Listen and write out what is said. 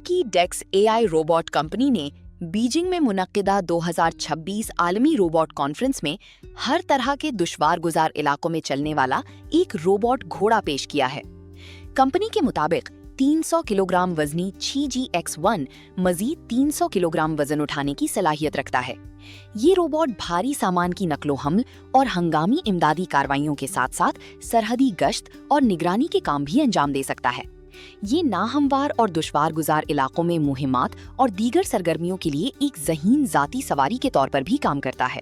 की डेक्स AI robot company ने Beijing में मुनक्किदा 2026 आलमी रोबोट कॉन्फ्रेंस में हर तरह के दुश्वार गुजार इलाकों में चलने वाला एक रोबोट घोड़ा पेश किया है। कंपनी के मुताबिक 300 किलोग्राम वजनी GX1 मजीद 300 किलोग्राम वजन उठाने की सलाहियत रखता है। ये रोबोट भारी सामान की नकलो हमल और हंगामी इमदादी कार्रवाइयों के साथ साथ सरहदी गश्त और निगरानी के काम भी अंजाम दे सकता है। ये नाहमवार और दुश्वार गुजार इलाकों में मुहिमात और दीगर सरगर्मियों के लिए एक ज़हीन ज़ाती सवारी के तौर पर भी काम करता है।